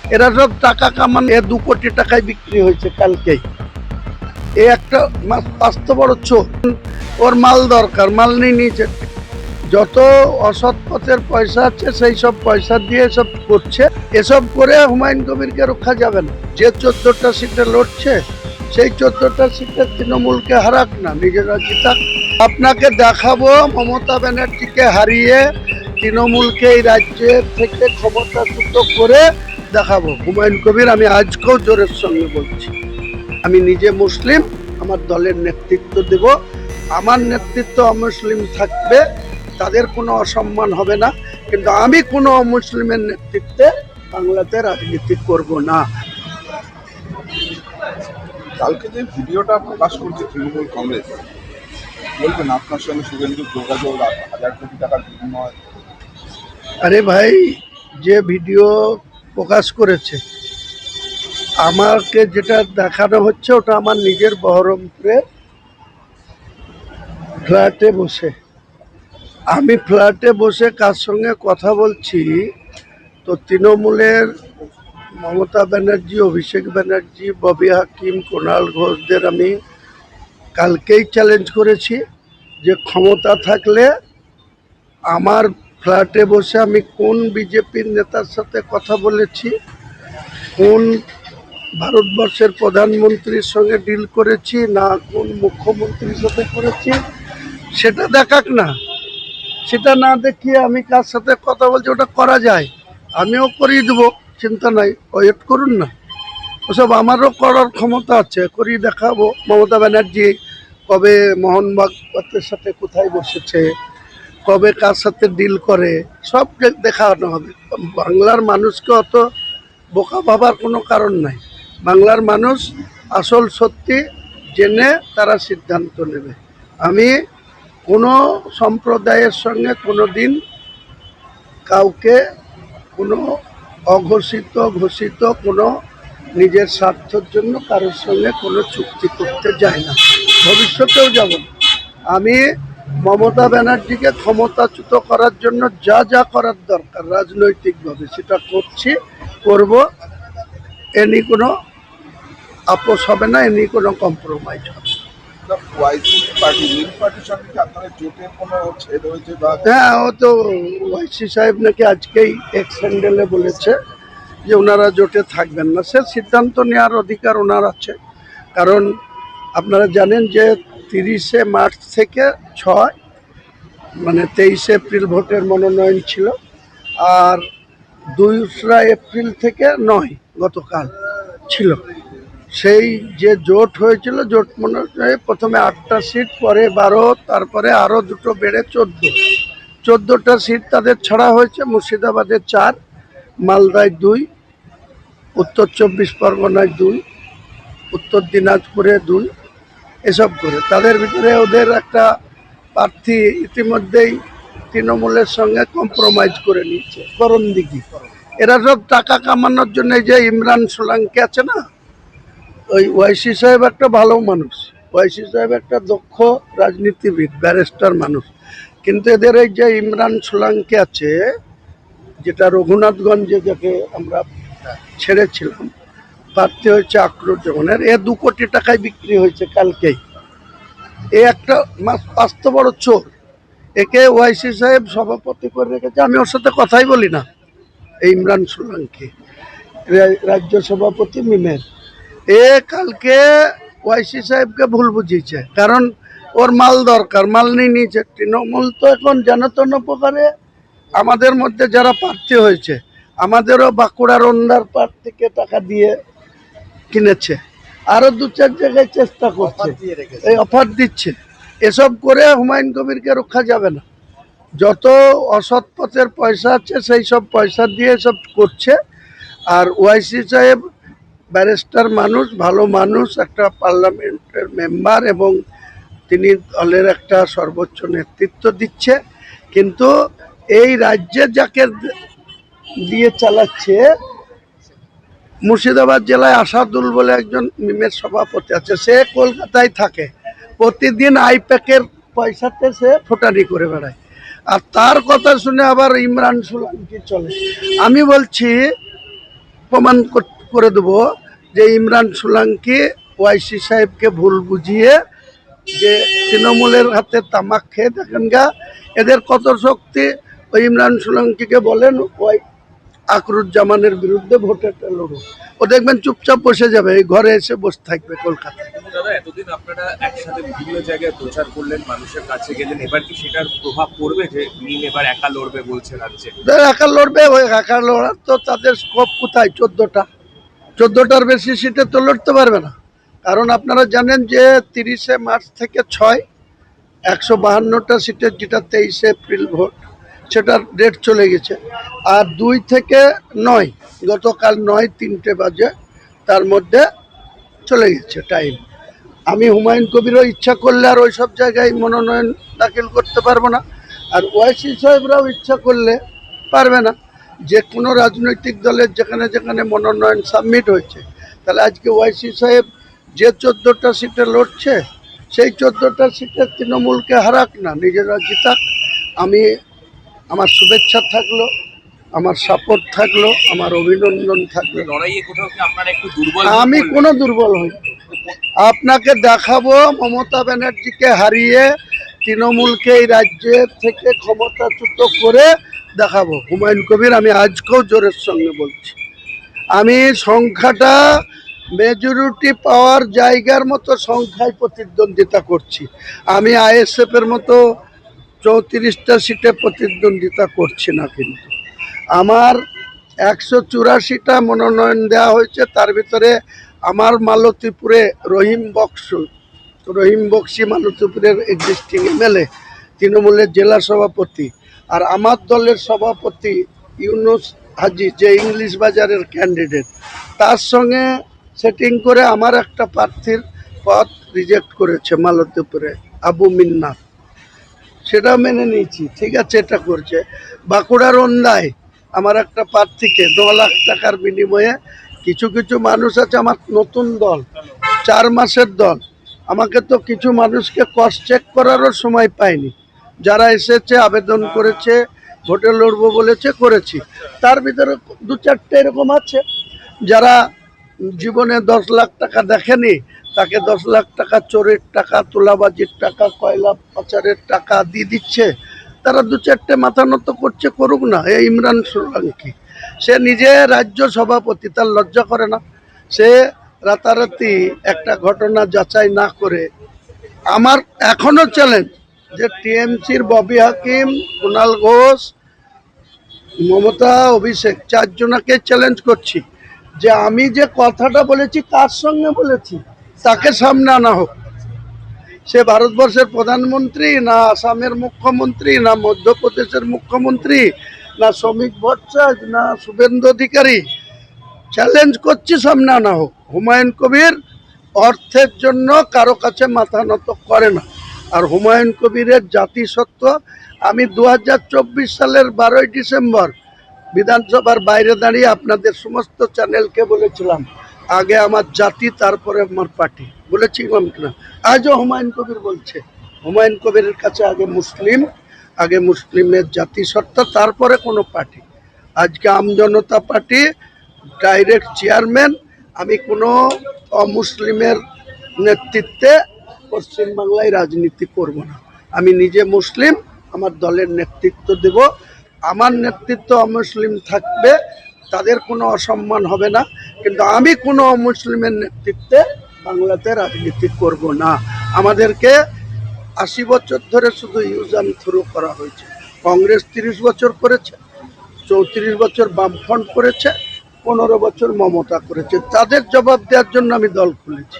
এরা সব টাকা কামান, 2 কোটি টাকায় বিক্রি হয়েছে কালকেই। এ একটা আস্ত বড় চোর। ওর মাল দরকার, মাল নিয়ে নিয়েছে। যত অসৎ পথের পয়সা আছে সেই সব পয়সা দিয়ে এসব করছে। এসব করে হুমায়ুন কবিরকে রক্ষা যাবে না। যে 14টা সিটে লড়ছে সেই 14টা সিটে তৃণমূলকে হারাক না, নিজেরা জিতাক। আপনাকে দেখাবো মমতা ব্যানার্জিকে হারিয়ে তৃণমূলকে এই রাজ্যে থেকে ক্ষমতাচ্যুত করে দেখাবো। হুমায়ুন কবির, আমি আজকেও জোরের সঙ্গে বলছি, আমি নিজে মুসলিম, আমার দলের নেতৃত্ব দেব। আমার নেতৃত্ব অমুসলিম থাকবে, তাদের কোনো অসম্মান হবে না, কিন্তু আমি কোনো অমুসলিমের নেতৃত্বে বাংলাতে রাজনীতি করব না। কালকে যে ভিডিওটা প্রকাশ করছে তৃণমূল কংগ্রেস, বলবেন আপনার সঙ্গে শুভেন্দু যোগাযোগ 1000 কোটি টাকার বিনিময়? আরে ভাই, যে ভিডিও প্রকাশ করেছে, আমাকে যেটা দেখানো হচ্ছে ওটা আমার নিজের বহরমপুরে ফ্ল্যাটে বসে, আমি ফ্ল্যাটে বসে কার সঙ্গে কথা বলছি। তো তৃণমূলের মমতা ব্যানার্জি, অভিষেক ব্যানার্জি, ববি হাকিম, কুণাল ঘোষদের আমি কালকেই চ্যালেঞ্জ করেছি যে ক্ষমতা থাকলে আমার ফ্ল্যাটে বসে আমি কোন বিজেপির নেতার সাথে কথা বলেছি, কোন ভারতবর্ষের প্রধানমন্ত্রীর সঙ্গে ডিল করেছি, না কোন মুখ্যমন্ত্রীর সাথে করেছি, সেটা দেখাক না। সেটা না দেখিয়ে আমি কার সাথে কথা বলছি ওটা করা যায়, আমিও করিয়ে দেবো, চিন্তা নাই, ওয়েট করুন না। ওসব আমারও করার ক্ষমতা আছে, করিয়ে দেখাবো। মমতা ব্যানার্জি কবে মোহনবাগ পাত্রের সাথে কোথায় বসেছে, কবে কার সাথে ডিল করে, সব দেখানো হবে। বাংলার মানুষকে অত বোকা ভাবার কোনো কারণ নাই। বাংলার মানুষ আসল সত্যি জেনে তারা সিদ্ধান্ত নেবে। আমি কোনো সম্প্রদায়ের সঙ্গে কোনো দিন কাউকে কোনো অঘোষিত ঘোষিত কোনো নিজের স্বার্থের জন্য কারোর সঙ্গে কোনো চুক্তি করতে যাই না, ভবিষ্যতেও যাব না। আমি মমতা ব্যানার্জিকে ক্ষমতাচ্যুত করার জন্য যা যা করার দরকার রাজনৈতিকভাবে সেটা করছি, করব। এ নিয়ে কোনো আপোষ হবে না, এ নিয়ে কোনো কম্প্রোমাইজ হবে না। ওয়াইসিপি পার্টি, নীল পার্টির সঙ্গে কি আপনাদের জোটের কোনো ছেদ হয়েছে বা? হ্যাঁ, ও তো ওয়াইসি সাহেব নাকি আজকেই এক্স হ্যান্ডেলে বলেছে যে ওনারা জোটে থাকবেন না। সে সিদ্ধান্ত নেওয়ার অধিকার ওনার আছে, কারণ আপনারা জানেন যে 30শে মার্চ থেকে 6 মানে 23শে এপ্রিল ভোটের মনোনয়ন ছিল, আর 2রা এপ্রিল থেকে 9 গতকাল ছিল। সেই যে জোট হয়েছিল, জোট মনে প্রথমে 8টা সিট, পরে 12, তারপরে আরও 2টো বেড়ে 14টা সিট তাদের ছাড়া হয়েছে। মুর্শিদাবাদে 4, মালদায় 2, উত্তর 24 পরগনায় 2, উত্তর দিনাজপুরে 2, এসব করে তাদের ভিতরে ওদের একটা প্রার্থী ইতিমধ্যেই তৃণমূলের সঙ্গে কম্প্রোমাইজ করে নিচ্ছে, করণদিঘি। এরা সব টাকা কামানোর জন্য, এই যে ইমরান সোলাঙ্কি আছে না, ওই ওয়াইসি সাহেব একটা ভালো মানুষ, ওয়াইসি সাহেব একটা দক্ষ রাজনীতিবিদ, ব্যারিস্টার মানুষ, কিন্তু এদের এই যে ইমরান সোলাঙ্কি আছে, যেটা রঘুনাথগঞ্জে যাকে আমরা ছেড়েছিলাম, প্রার্থী হয়েছে আক্রোশজনের, 2 কোটি টাকায় বিক্রি হয়েছে কালকেই। এ একটা আস্ত বড় চোর। একে ওয়াইসি সাহেব সভাপতি করে রেখেছে, আমি ওর সাথে কথাই বলি না। এই ইমরান সোলাঙ্কি, রাজ্য সভাপতি মিমের, এ কালকে ওয়াইসি সাহেবকে ভুল বুঝিয়েছে, কারণ ওর মাল দরকার, মাল নিয়ে নিয়েছে। তৃণমূল তো এখন জানতন প্রকারে আমাদের মধ্যে যারা প্রার্থী হয়েছে, আমাদেরও বাঁকুড়ার ওন্দার পার্ট থেকে টাকা দিয়ে কিনেছে, আরো 2-4 জায়গায় চেষ্টা করছে, এই অফার দিচ্ছে। এসব করে হুমায়ুন কবিরকে রক্ষা যাবে না। যত অসৎ পথের পয়সা আছে সেই সব পয়সা দিয়ে সব করছে। আর ওয়াইসি সাহেব ব্যারিস্টার মানুষ, ভালো মানুষ, একটা পার্লামেন্টের মেম্বার, এবং তিনি দলের একটা সর্বোচ্চ নেতৃত্ব দিচ্ছে, কিন্তু এই রাজ্যে যাকে দিয়ে চালাচ্ছে, মুর্শিদাবাদ জেলায় আসাদুল বলে একজন মিমের সভাপতি আছে, সে কলকাতায় থাকে, প্রতিদিন আইপ্যাকের পয়সাতে সে ফোটানি করে বেড়ায়, আর তার কথা শুনে আবার ইমরান সোলাঙ্কি চলে। আমি বলছি প্রমাণ করে দেবো যে ইমরান সোলাঙ্কি ওয়াইসি সাহেবকে ভুল বুঝিয়ে যে তৃণমূলের হাতে তামাক খেয়ে দেখেন গা এদের কত শক্তি। ওই ইমরান সোলাঙ্কিকে বলেন ওই আকরুজ্জামানের বিরুদ্ধে ভোটটা লড়ো, ও দেখবেন চুপচাপ বসে যাবে, এই ঘরে এসে বসে থাকবে কলকাতায়। দাদা, এতদিন আপনারা একসাথে বিভিন্ন জায়গায় প্রচার করলেন, মানুষের কাছে গেলেন, এবার কি সেটার প্রভাব পড়বে যে মিম এবার একা লড়বে বলছে রাজ্যে? একা লড়বে, ওই একা লড়ার তো তাদের স্কোপ কোথায়? 14টার বেশি সিটে তো লড়তে পারবে না। কারণ আপনারা জানেন যে 30শে মার্চ থেকে 6 152টা সিটের, যেটা 23শে এপ্রিল ভোট, সেটার ডেট চলে গেছে। আর 2 থেকে 9, গতকাল 9 3টে বাজে, তার মধ্যে চলে গেছে টাইম। আমি হুমায়ুন কবিরও ইচ্ছা করলে আর ওই সব জায়গায় মনোনয়ন দাখিল করতে পারবো না, আর ওয়াইসি সাহেবরাও ইচ্ছা করলে পারবে না। যে কোনো রাজনৈতিক দলের যেখানে যেখানে মনোনয়ন সাবমিট হয়েছে, তাহলে আজকে ওয়াইসি সাহেব যে 14টা সিটে লড়ছে, সেই 14টা সিটে তৃণমূলকে হারাক না, নিজেরা জিতাক। আমার শুভেচ্ছা থাকলো, আমার সাপোর্ট থাকলো, আমার অভিনন্দন থাকলো। লড়াইয়ে কোথাও কি আপনারা একটু দুর্বল? আমি কোনো দুর্বল হই, আপনাকে দেখাবো মমতা ব্যানার্জিকে হারিয়ে তৃণমূলকে এই রাজ্যের থেকে ক্ষমতাচ্যুত করে দেখাবো। হুমায়ুন কবির, আমি আজকেও জোরের সঙ্গে বলছি, আমি সংখ্যাটা মেজরিটি পাওয়ার জায়গার মতো সংখ্যায় প্রতিদ্বন্দ্বিতা করছি। আমি আইএসএফ এর মতো 34টা সিটে প্রতিদ্বন্দ্বিতা করছি না, কিন্তু আমার 184টা মনোনয়ন দেওয়া হয়েছে। তার ভিতরে আমার মালতীপুরে রহিম বক্সি মালতীপুরের এক্সিস্টিং এমএলএ, তৃণমূলের জেলা সভাপতি, আর আমার দলের সভাপতি ইউনুস হাজি, যে ইংলিশ বাজারের ক্যান্ডিডেট, তার সঙ্গে সেটিং করে আমার একটা প্রার্থীর পদ রিজেক্ট করেছে মালতীপুরে, আবু মিন্নাত, সেটা মেনে নিয়েছি, ঠিক আছে, এটা করছে। বাঁকুড়ার ওন্দায় আমার একটা প্রার্থীকে 9 লাখ টাকার বিনিময়ে, কিছু কিছু মানুষ আছে, আমার নতুন দল, 4 মাসের দল, আমাকে তো কিছু মানুষকে ক্রস চেক করারও সময় পাইনি। যারা এসেছে, আবেদন করেছে, ভোটে লড়বো বলেছে, করেছি। তার ভিতরে 2-4টে এরকম আছে যারা জীবনে 10 লাখ টাকা দেখেনি, তাকে 10 লাখ টাকা চোরের টাকা, তোলাবাজির টাকা, কয়লা পাচারের টাকা দিয়ে দিচ্ছে। তারা 2-4টে মাথা নত করছে, করুক না। এই ইমরান সোলাঙ্কি, সে নিজে রাজ্য সভাপতি, তার লজ্জা করে না? সে রাতারাতি একটা ঘটনা যাচাই না করে, আমার এখনো চ্যালেঞ্জ যে টিএমসির ববি হাকিম, কুণাল ঘোষ, মমতা, অভিষেক, 4 জনকে চ্যালেঞ্জ করছি যে আমি যে কথাটা বলেছি কার সঙ্গে বলেছি, তাকে সামনে আনা হোক। সে ভারতবর্ষের প্রধানমন্ত্রী না, আসামের মুখ্যমন্ত্রী না, মধ্যপ্রদেশের মুখ্যমন্ত্রী না, শ্রমিক ভট্টাচার্য না, শুভেন্দু অধিকারী। চ্যালেঞ্জ করছি, সামনে আনা হোক। হুমায়ুন কবির অর্থের জন্য কারো কাছে মাথা নত করে না, আর হুমায়ুন কবিরের জাতিসত্ত্ব। আমি 2024 সালের 12ই ডিসেম্বর বিধানসভার বাইরে দাঁড়িয়ে আপনাদের সমস্ত চ্যানেলকে বলেছিলাম, আগে আমার জাতি, তারপরে আমার পার্টি, বলেছিলাম কিনা? আজও হুমায়ুন কবির বলছে, হুমায়ুন কবিরের কাছে আগে মুসলিমের জাতিসত্তা, তারপরে কোনো পার্টি। আজকে আমজনতা পার্টি ডাইরেক্ট চেয়ারম্যান, আমি কোনো অমুসলিমের নেতৃত্বে পশ্চিমবাংলায় রাজনীতি করব না। আমি নিজে মুসলিম, আমার দলের নেতৃত্ব দেব, আমার নেতৃত্ব অমুসলিম থাকবে, তাদের কোনো অসম্মান হবে না, কিন্তু আমি কোনো অমুসলিমের নেতৃত্বে বাংলাতে রাজনীতি করব না। আমাদেরকে 80 বছর ধরে শুধু ইউজ অ্যান্ড থ্রো করা হয়েছে। কংগ্রেস 30 বছর করেছে, 34 বছর বামফ্রন্ট করেছে, 15 বছর মমতা করেছে। তাদের জবাব দেওয়ার জন্য আমি দল খুলেছি।